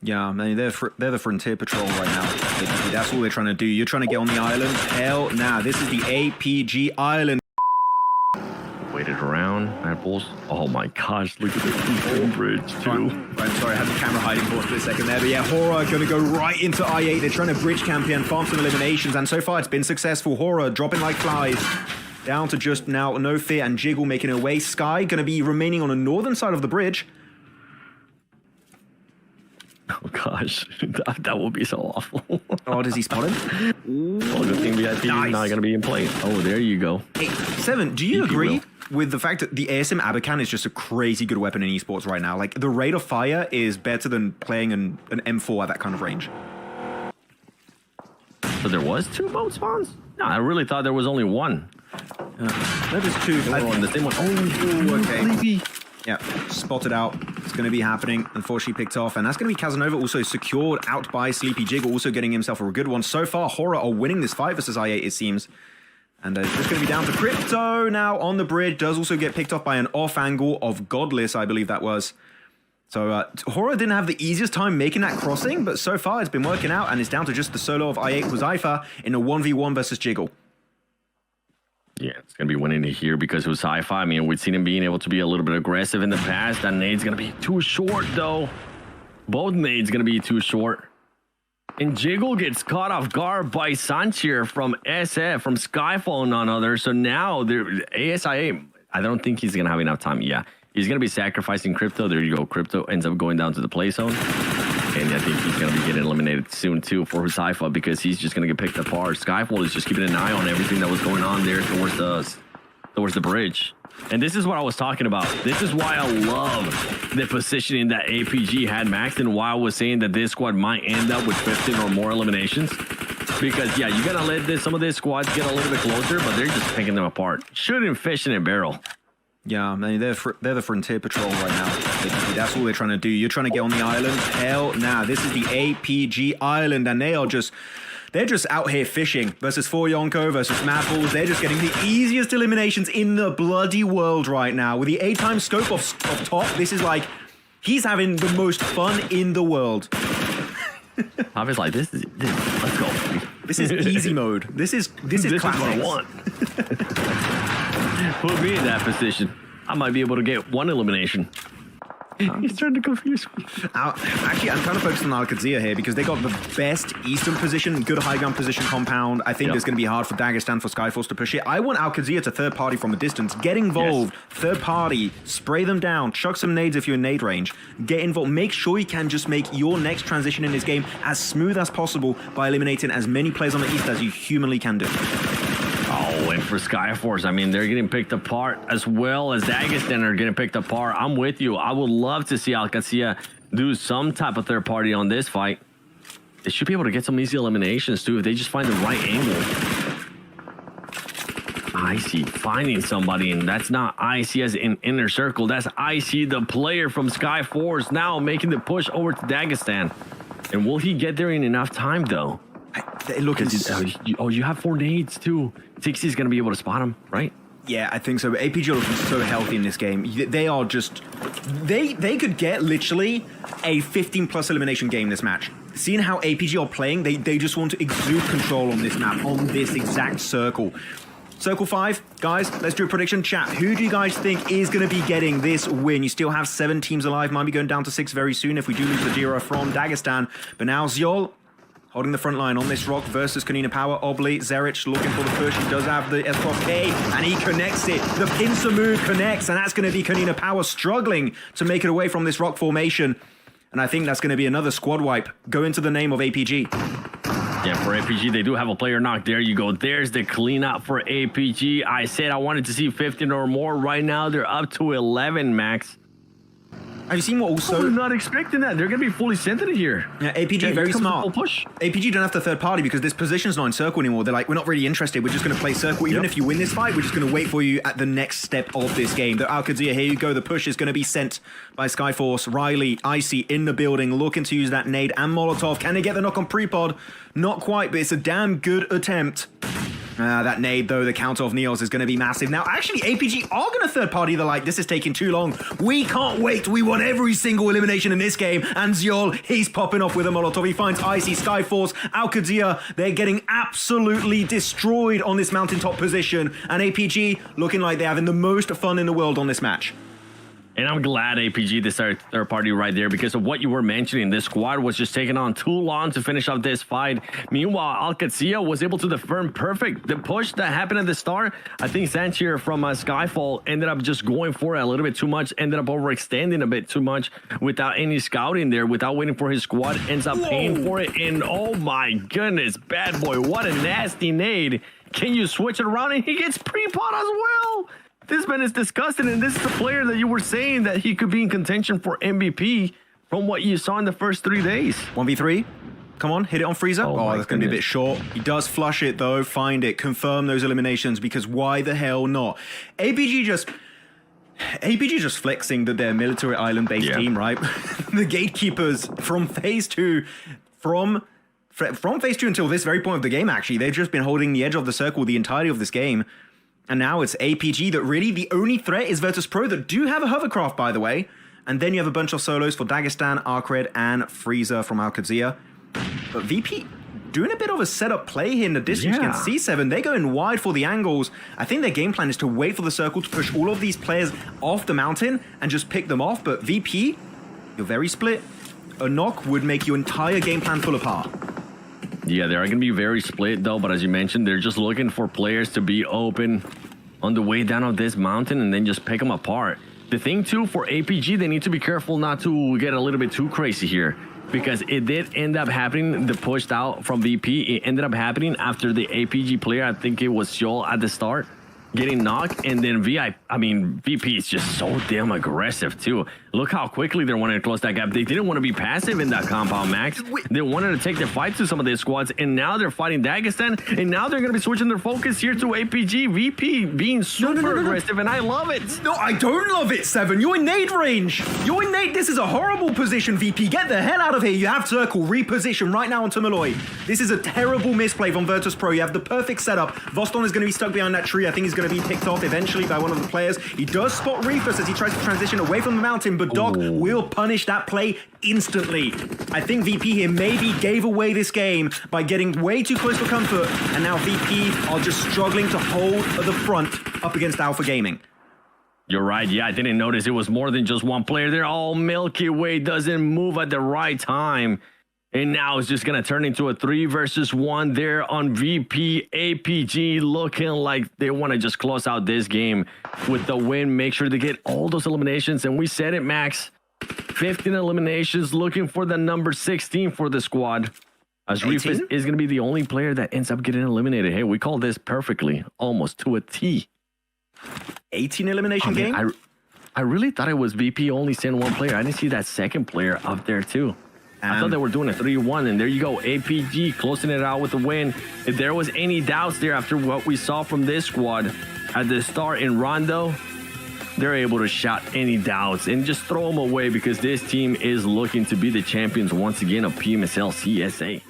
Yeah, I mean, they're the Frontier Patrol right now. That's all they're trying to do. You're trying to get on the island. Hell nah, this is the APG island. Waited around, apples. Oh my gosh, look at the bridge too. I'm sorry, I had the camera hiding for a split second there, but yeah, Horror going to go right into I8. They're trying to bridge campaign, farm some eliminations, and so far it's been successful. Horror dropping like flies. Down to just now No Fear and Jiggle making her way. Sky going to be remaining on the northern side of the bridge. Oh gosh, that would be so awful. Oh, does he spot him? Well, good thing VIP is not going to be in play. Oh, there you go. Hey, Seven, do you agree with the fact that the ASM Abacan is just a crazy good weapon in esports right now? Like, the rate of fire is better than playing an M4 at that kind of range. So there was 2 boat spawns? No, I really thought there was only 1. That is 2. Oh, the same one. Oh, okay. Sleepy. Yeah, spotted out. It's going to be happening. Unfortunately picked off. And that's going to be Casanova also secured out by Sleepy Jiggle, also getting himself a good one. So far, Horror are winning this fight versus I8, it seems. And it's just going to be down to Crypto now on the bridge. Does also get picked off by an off angle of Godless, I believe that was. So Horror didn't have the easiest time making that crossing, but so far it's been working out. And it's down to just the solo of I8 Huzaifa in a 1v1 versus Jiggle. Yeah, it's going to be winning it here because it was sci-fi. I mean, we've seen him being able to be a little bit aggressive in the past. That nade's going to be too short, though. Both nades going to be too short. And Jiggle gets caught off guard by Sanchir from SF, from Skyfall, none other. So now, ASIA, I don't think he's going to have enough time. Yeah, he's going to be sacrificing Crypto. There you go. Crypto ends up going down to the play zone. And I think he's going to be getting eliminated soon, too, for Huzaifa because he's just going to get picked apart. Skyfall is just keeping an eye on everything that was going on there towards the bridge. And this is what I was talking about. This is why I love the positioning that APG had maxed and why I was saying that this squad might end up with 15 or more eliminations. Because, yeah, you got to let some of these squads get a little bit closer, but they're just picking them apart. Shooting fish in a barrel. Yeah, I mean, they're the Frontier Patrol right now. That's all they're trying to do. You're trying to get on the island. Hell nah, this is the APG island, and they're just out here fishing versus 4Yonko versus Mapples. They're just getting the easiest eliminations in the bloody world right now. With the 8x scope off top, this is like, he's having the most fun in the world. I was like, let's go. This is easy mode. This is classics. What I want. Put me in that position. I might be able to get 1 elimination. He's trying to confuse me. Actually, I'm kind of focused on Al-Qadsia here because they got the best eastern position, good high ground position compound. I think it's going to be hard for Dagestan, for Skyforce to push it. I want Al-Qadsia to third party from a distance. Get involved, third party, spray them down, chuck some nades if you're in nade range. Get involved. Make sure you can just make your next transition in this game as smooth as possible by eliminating as many players on the east as you humanly can do. Oh, and for Skyforce, I mean, they're getting picked apart as well as Dagestan are getting picked apart. I'm with you. I would love to see Al-Qadsia do some type of third party on this fight. They should be able to get some easy eliminations, too, if they just find the right angle. Icy finding somebody, and that's not Icy as in inner circle. That's Icy, the player from Skyforce, now making the push over to Dagestan. And will he get there in enough time, though? Look, you have 4 nades too. 60's gonna be able to spot him, right? Yeah, I think so. APG are looking so healthy in this game. They are just... They could get literally a 15+ elimination game this match. Seeing how APG are playing, they just want to exude control on this map, on this exact circle. Circle 5, guys, let's do a prediction chat. Who do you guys think is going to be getting this win? You still have 7 teams alive. Might be going down to 6 very soon if we do lose the Jira from Dagestan. But now Zyol holding the front line on this rock versus Kanina Power. Obli, Zerich looking for the push. He does have the S-K, and he connects it. The pincer move connects, and that's going to be Kanina Power struggling to make it away from this rock formation. And I think that's going to be another squad wipe. Go into the name of APG. Yeah, for APG, they do have a player knocked. There you go. There's the cleanup for APG. I said I wanted to see 15 or more. Right now, they're up to 11, Max. Have you seen what also... I'm not expecting that. They're going to be fully centered here. Yeah, APG, very smart. Push. APG don't have to third party because this position's not in circle anymore. They're like, we're not really interested. We're just going to play circle. Even if you win this fight, we're just going to wait for you at the next step of this game. The Al-Qadsia, here you go. The push is going to be sent by Skyforce. Riley, Icy in the building, looking to use that nade and Molotov. Can they get the knock on pre-pod? Not quite, but it's a damn good attempt. That nade, though, the counter of Neos is going to be massive. Now, actually, APG are going to third-party the like, this is taking too long. We can't wait. We want every single elimination in this game. And Zyol, he's popping off with a Molotov. He finds Icy, Skyforce, Alcadzia. They're getting absolutely destroyed on this mountaintop position. And APG looking like they're having the most fun in the world on this match. And I'm glad APG decided third party right there because of what you were mentioning. This squad was just taking on too long to finish off this fight. Meanwhile, Alcadzia was able to defend perfect. The push that happened at the start, I think Santier from Skyfall ended up just going for it a little bit too much, ended up overextending a bit too much without any scouting there, without waiting for his squad, ends up paying for it. And oh my goodness, bad boy, what a nasty nade. Can you switch it around? And he gets pre-pot as well. This man is disgusting, and this is the player that you were saying that he could be in contention for MVP from what you saw in the first 3 days. 1v3. Come on, hit it on Freezer. Oh, that's going to be a bit short. He does flush it, though. Find it. Confirm those eliminations, because why the hell not? APG just flexing that they're a military island-based team, right? The gatekeepers from phase 2, from phase 2 until this very point of the game, actually, they've just been holding the edge of the circle the entirety of this game. And now it's APG that really the only threat is Virtus.pro that do have a hovercraft, by the way. And then you have a bunch of solos for Dagestan, Arcred, and Freezer from Alcadzia. But VP doing a bit of a setup play here in the distance against C7. They're going wide for the angles. I think their game plan is to wait for the circle to push all of these players off the mountain and just pick them off. But VP, you're very split. A knock would make your entire game plan fall apart. Yeah, they are going to be very split, though. But as you mentioned, they're just looking for players to be open on the way down of this mountain and then just pick them apart. The thing, too, for APG, they need to be careful not to get a little bit too crazy here. Because it did end up happening, the pushed out from VP. It ended up happening after the APG player, I think it was Joel at the start, getting knocked. And then VP is just so damn aggressive, too. Look how quickly they're wanting to close that gap. They didn't want to be passive in that compound, Max. They wanted to take the fight to some of their squads, and now they're fighting Dagestan, and now they're going to be switching their focus here to APG. VP being super aggressive, and I love it. No, I don't love it, Seven. You're in nade range. You're in nade. This is a horrible position, VP. Get the hell out of here. You have circle. Reposition right now onto Malloy. This is a terrible misplay from Virtus.pro. You have the perfect setup. Voston is going to be stuck behind that tree. I think he's going to be picked off eventually by one of the players. He does spot Reefus as he tries to transition away from the mountain, but DOK will punish that play instantly. I think VP here maybe gave away this game by getting way too close for comfort, and now VP are just struggling to hold at the front up against Alpha Gaming. You're right. Yeah, I didn't notice it was more than just one player there. Oh, Milky Way doesn't move at the right time. And now it's just going to turn into a 3 versus 1 there on VP. APG looking like they want to just close out this game with the win. Make sure to get all those eliminations. And we said it, Max. 15 eliminations, looking for the number 16 for the squad. As Reefus is going to be the only player that ends up getting eliminated. Hey, we call this perfectly, almost to a T. 18 elimination game? I really thought it was VP only sent one player. I didn't see that second player up there, too. I thought they were doing a 3-1, and there you go. APG closing it out with the win. If there was any doubts there after what we saw from this squad at the start in Rondo, they're able to shut any doubts and just throw them away because this team is looking to be the champions once again of PMSL CSA.